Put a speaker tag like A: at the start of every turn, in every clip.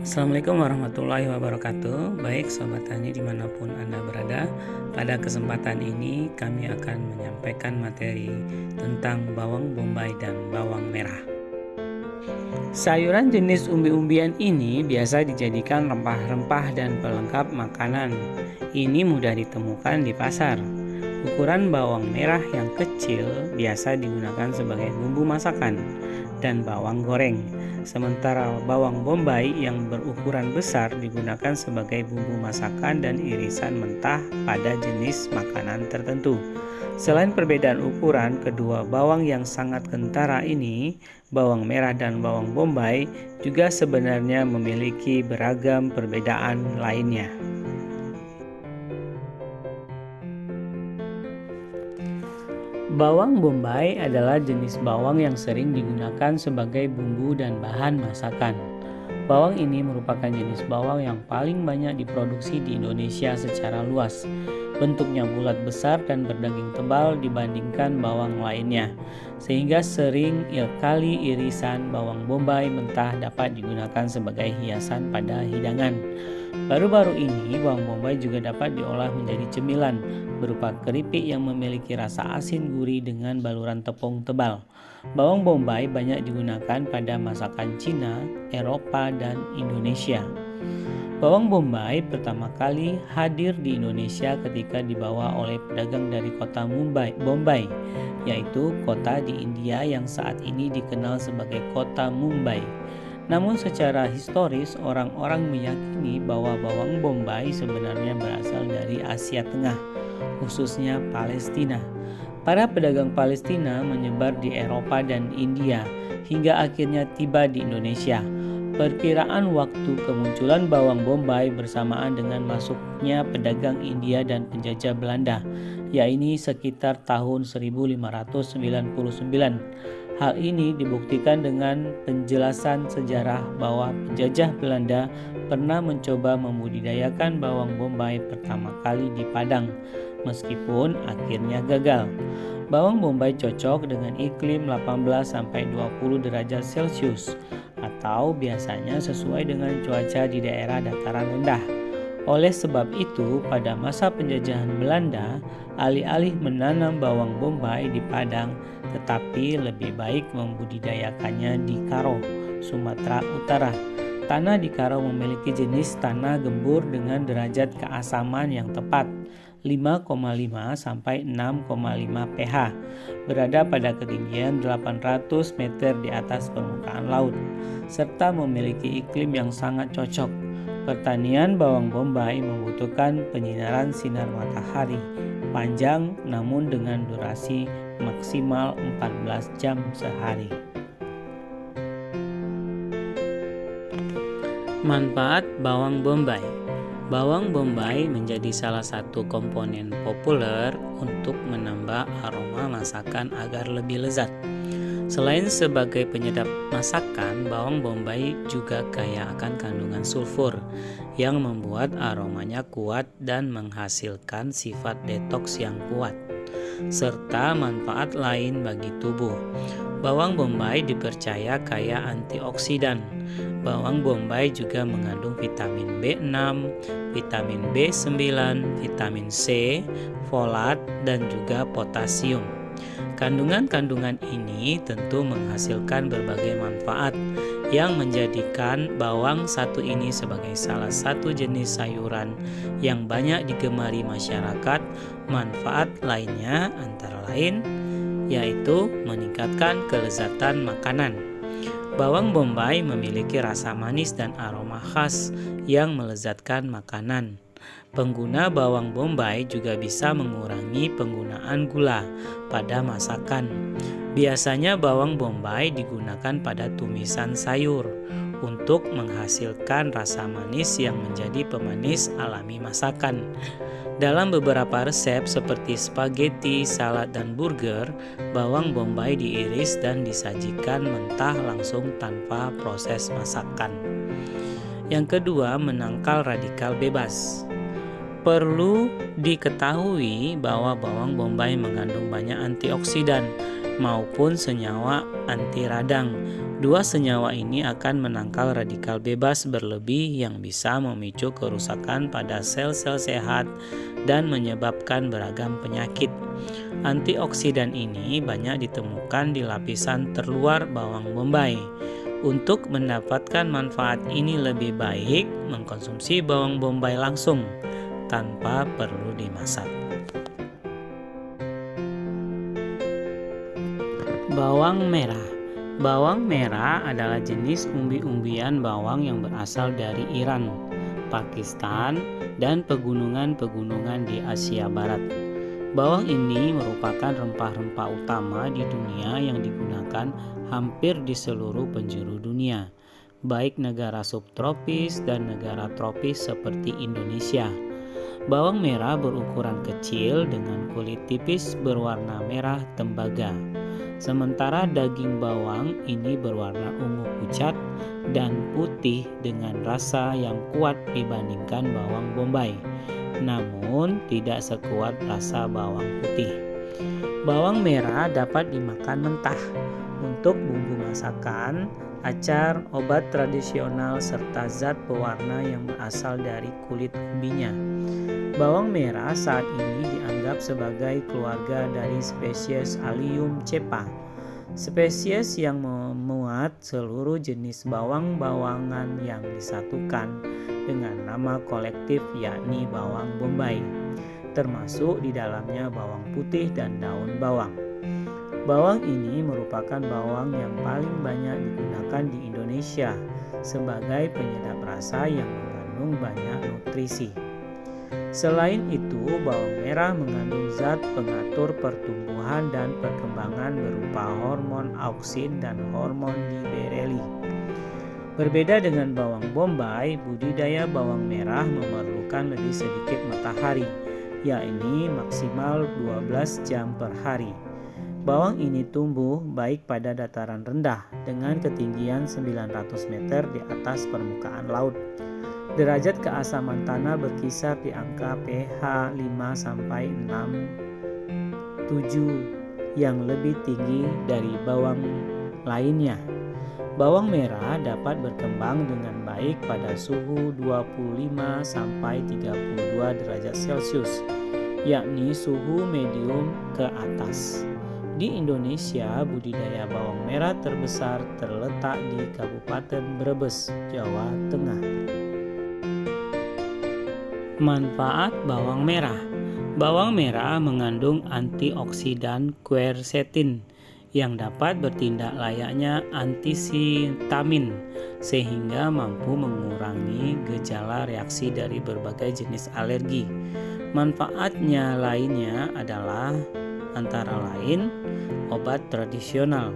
A: Assalamualaikum warahmatullahi wabarakatuh. Baik Sobat Tani dimanapun Anda berada, pada kesempatan ini kami akan menyampaikan materi tentang bawang bombay dan bawang merah. Sayuran jenis umbi-umbian ini biasa dijadikan rempah-rempah dan pelengkap makanan. Ini mudah ditemukan di pasar. Ukuran bawang merah yang kecil biasa digunakan sebagai bumbu masakan dan bawang goreng. Sementara bawang bombay yang berukuran besar digunakan sebagai bumbu masakan dan irisan mentah pada jenis makanan tertentu. Selain perbedaan ukuran kedua bawang yang sangat kentara ini, bawang merah dan bawang bombay juga sebenarnya memiliki beragam perbedaan lainnya. Bawang bombay adalah jenis bawang yang sering digunakan sebagai bumbu dan bahan masakan. Bawang ini merupakan jenis bawang yang paling banyak diproduksi di Indonesia secara luas. Bentuknya bulat besar dan berdaging tebal dibandingkan bawang lainnya, sehingga sering kali irisan bawang bombay mentah dapat digunakan sebagai hiasan pada hidangan. Baru-baru ini bawang bombay juga dapat diolah menjadi cemilan berupa keripik yang memiliki rasa asin gurih dengan baluran tepung tebal. Bawang bombay banyak digunakan pada masakan Cina, Eropa, dan Indonesia. Bawang bombay pertama kali hadir di Indonesia ketika dibawa oleh pedagang dari kota Bombay, yaitu kota di India yang saat ini dikenal sebagai kota Mumbai. Namun secara historis orang-orang meyakini bahwa bawang bombay sebenarnya berasal dari Asia Tengah, khususnya Palestina. Para pedagang Palestina menyebar di Eropa dan India hingga akhirnya tiba di Indonesia. Perkiraan waktu kemunculan bawang bombay bersamaan dengan masuknya pedagang India dan penjajah Belanda, yaitu sekitar tahun 1599. Hal ini dibuktikan dengan penjelasan sejarah bahwa penjajah Belanda pernah mencoba membudidayakan bawang bombay pertama kali di Padang, meskipun akhirnya gagal. Bawang bombay cocok dengan iklim 18-20 derajat Celcius atau biasanya sesuai dengan cuaca di daerah dataran rendah. Oleh sebab itu, pada masa penjajahan Belanda, alih-alih menanam bawang bombay di Padang, tetapi lebih baik membudidayakannya di Karo, Sumatera Utara. Tanah di Karo memiliki jenis tanah gembur dengan derajat keasaman yang tepat, 5,5 sampai 6,5 pH, berada pada ketinggian 800 meter di atas permukaan laut, serta memiliki iklim yang sangat cocok. Pertanian bawang bombay membutuhkan penyinaran sinar matahari panjang namun dengan durasi maksimal 14 jam sehari. Manfaat bawang bombay. Bawang bombay menjadi salah satu komponen populer untuk menambah aroma masakan agar lebih lezat. Selain sebagai penyedap masakan, bawang bombay juga kaya akan kandungan sulfur yang membuat aromanya kuat dan menghasilkan sifat detoks yang kuat, serta manfaat lain bagi tubuh. Bawang bombay dipercaya kaya antioksidan. Bawang bombay juga mengandung vitamin B6, vitamin B9, vitamin C, folat, dan juga potasium. Kandungan-kandungan ini tentu menghasilkan berbagai manfaat yang menjadikan bawang satu ini sebagai salah satu jenis sayuran yang banyak digemari masyarakat. Manfaat lainnya antara lain yaitu meningkatkan kelezatan makanan. Bawang bombay memiliki rasa manis dan aroma khas yang melezatkan makanan. Pengguna bawang bombay juga bisa mengurangi penggunaan gula pada masakan. Biasanya bawang bombay digunakan pada tumisan sayur untuk menghasilkan rasa manis yang menjadi pemanis alami masakan. Dalam beberapa resep seperti spaghetti, salad, dan burger, bawang bombay diiris dan disajikan mentah langsung tanpa proses masakan. Yang kedua, menangkal radikal bebas. Perlu diketahui bahwa bawang bombay mengandung banyak antioksidan maupun senyawa anti radang. Dua senyawa ini akan menangkal radikal bebas berlebih yang bisa memicu kerusakan pada sel-sel sehat dan menyebabkan beragam penyakit. Antioksidan ini banyak ditemukan di lapisan terluar bawang bombay. Untuk mendapatkan manfaat ini lebih baik mengkonsumsi bawang bombay langsung tanpa perlu dimasak. Bawang merah. Bawang merah adalah jenis umbi-umbian bawang yang berasal dari Iran, Pakistan, dan pegunungan-pegunungan di Asia Barat. Bawang ini merupakan rempah-rempah utama di dunia yang digunakan hampir di seluruh penjuru dunia, baik negara subtropis dan negara tropis seperti Indonesia. Bawang merah berukuran kecil dengan kulit tipis berwarna merah tembaga. Sementara daging bawang ini berwarna ungu pucat dan putih dengan rasa yang kuat dibandingkan bawang bombay, namun tidak sekuat rasa bawang putih. Bawang merah dapat dimakan mentah untuk bumbu masakan, acar, obat tradisional, serta zat pewarna yang berasal dari kulit umbinya. Bawang merah saat ini dianggap sebagai keluarga dari spesies Allium cepa, spesies yang memuat seluruh jenis bawang-bawangan yang disatukan dengan nama kolektif yakni bawang bombay, termasuk di dalamnya bawang putih dan daun bawang. Bawang ini merupakan bawang yang paling banyak digunakan di Indonesia sebagai penyedap rasa yang mengandung banyak nutrisi. Selain itu, bawang merah mengandung zat pengatur pertumbuhan dan perkembangan berupa hormon auksin dan hormon liberelli. Berbeda dengan bawang bombay, budidaya bawang merah memerlukan lebih sedikit matahari, yakni maksimal 12 jam per hari. Bawang ini tumbuh baik pada dataran rendah dengan ketinggian 900 meter di atas permukaan laut. Derajat keasaman tanah berkisar di angka pH 5-6,7 yang lebih tinggi dari bawang lainnya. Bawang merah dapat berkembang dengan baik pada suhu 25-32 derajat Celcius, yakni suhu medium ke atas. Di Indonesia, budidaya bawang merah terbesar terletak di Kabupaten Brebes, Jawa Tengah. Manfaat bawang merah. Bawang merah mengandung antioksidan quercetin yang dapat bertindak layaknya antihistamin sehingga mampu mengurangi gejala reaksi dari berbagai jenis alergi. Manfaatnya lainnya adalah antara lain obat tradisional.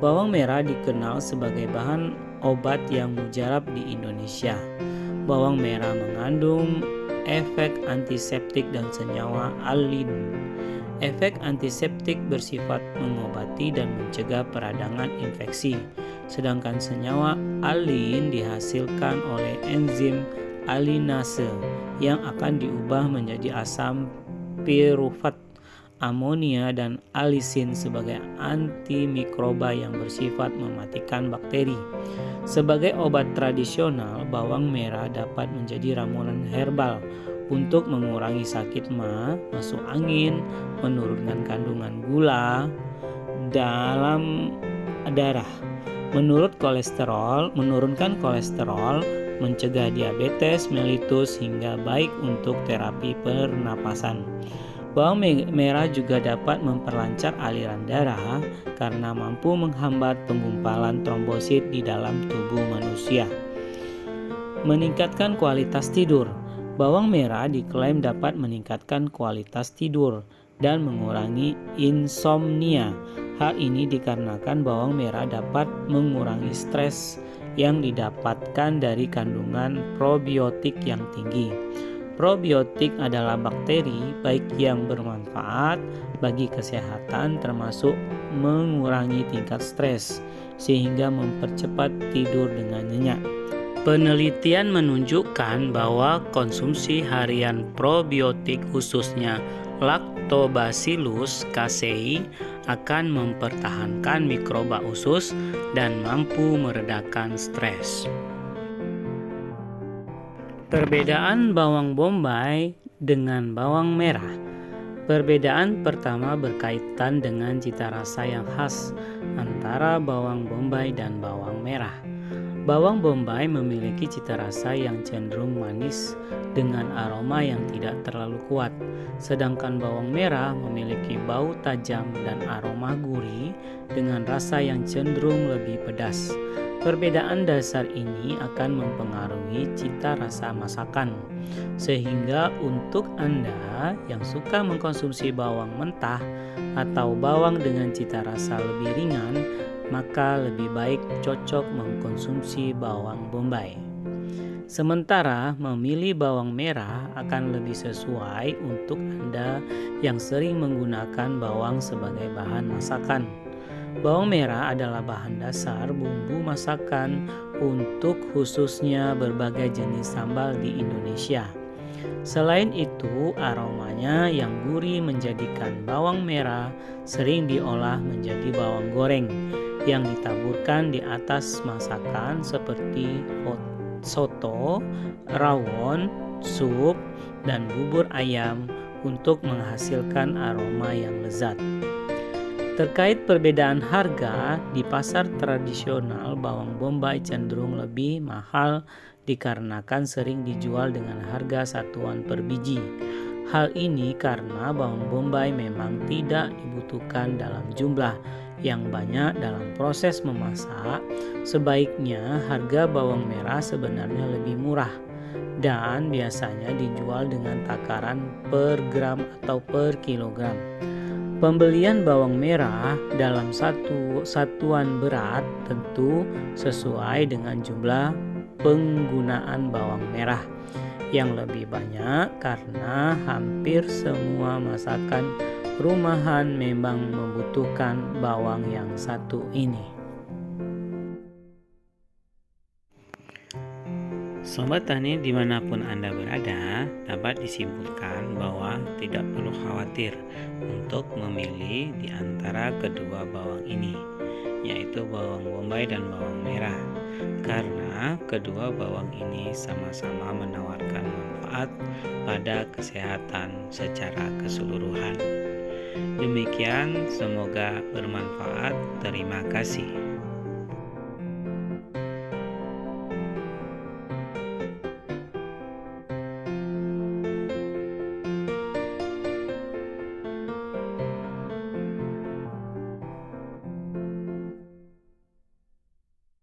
A: Bawang merah dikenal sebagai bahan obat yang mujarab di Indonesia. Bawang merah mengandung efek antiseptik dan senyawa alin. Efek antiseptik bersifat mengobati dan mencegah peradangan infeksi, sedangkan senyawa alin dihasilkan oleh enzim alinase yang akan diubah menjadi asam pirufat, amonia, dan alisin sebagai antimikroba yang bersifat mematikan bakteri. Sebagai obat tradisional, bawang merah dapat menjadi ramuan herbal untuk mengurangi sakit ma, masuk angin, menurunkan kandungan gula dalam darah, menurunkan kolesterol, mencegah diabetes mellitus hingga baik untuk terapi pernapasan. Bawang merah juga dapat memperlancar aliran darah karena mampu menghambat penggumpalan trombosit di dalam tubuh manusia. Meningkatkan kualitas tidur. Bawang merah diklaim dapat meningkatkan kualitas tidur dan mengurangi insomnia. Hal ini dikarenakan bawang merah dapat mengurangi stres yang didapatkan dari kandungan probiotik yang tinggi. Probiotik adalah bakteri baik yang bermanfaat bagi kesehatan, termasuk mengurangi tingkat stres sehingga mempercepat tidur dengan nyenyak. Penelitian menunjukkan bahwa konsumsi harian probiotik khususnya Lactobacillus casei akan mempertahankan mikroba usus dan mampu meredakan stres. Perbedaan bawang bombay dengan bawang merah. Perbedaan pertama berkaitan dengan cita rasa yang khas antara bawang bombay dan bawang merah. Bawang bombay memiliki cita rasa yang cenderung manis dengan aroma yang tidak terlalu kuat, sedangkan bawang merah memiliki bau tajam dan aroma gurih dengan rasa yang cenderung lebih pedas. Perbedaan dasar ini akan mempengaruhi cita rasa masakan, sehingga untuk Anda yang suka mengkonsumsi bawang mentah atau bawang dengan cita rasa lebih ringan, maka lebih baik cocok mengkonsumsi bawang bombay. Sementara memilih bawang merah akan lebih sesuai untuk Anda yang sering menggunakan bawang sebagai bahan masakan. Bawang merah adalah bahan dasar bumbu masakan untuk khususnya berbagai jenis sambal di Indonesia. Selain itu, aromanya yang gurih menjadikan bawang merah sering diolah menjadi bawang goreng yang ditaburkan di atas masakan seperti soto, rawon, sup, dan bubur ayam untuk menghasilkan aroma yang lezat. Terkait perbedaan harga, di pasar tradisional bawang bombay cenderung lebih mahal dikarenakan sering dijual dengan harga satuan per biji. Hal ini karena bawang bombay memang tidak dibutuhkan dalam jumlah yang banyak dalam proses memasak. Sebaiknya harga bawang merah sebenarnya lebih murah dan biasanya dijual dengan takaran per gram atau per kilogram. Pembelian bawang merah dalam satu satuan berat tentu sesuai dengan jumlah penggunaan bawang merah yang lebih banyak karena hampir semua masakan rumahan memang membutuhkan bawang yang satu ini. Sobat Tani dimanapun Anda berada, dapat disimpulkan bahwa tidak perlu khawatir untuk memilih di antara kedua bawang ini, yaitu bawang bombay dan bawang merah, karena kedua bawang ini sama-sama menawarkan manfaat pada kesehatan secara keseluruhan. Demikian, semoga bermanfaat. Terima kasih.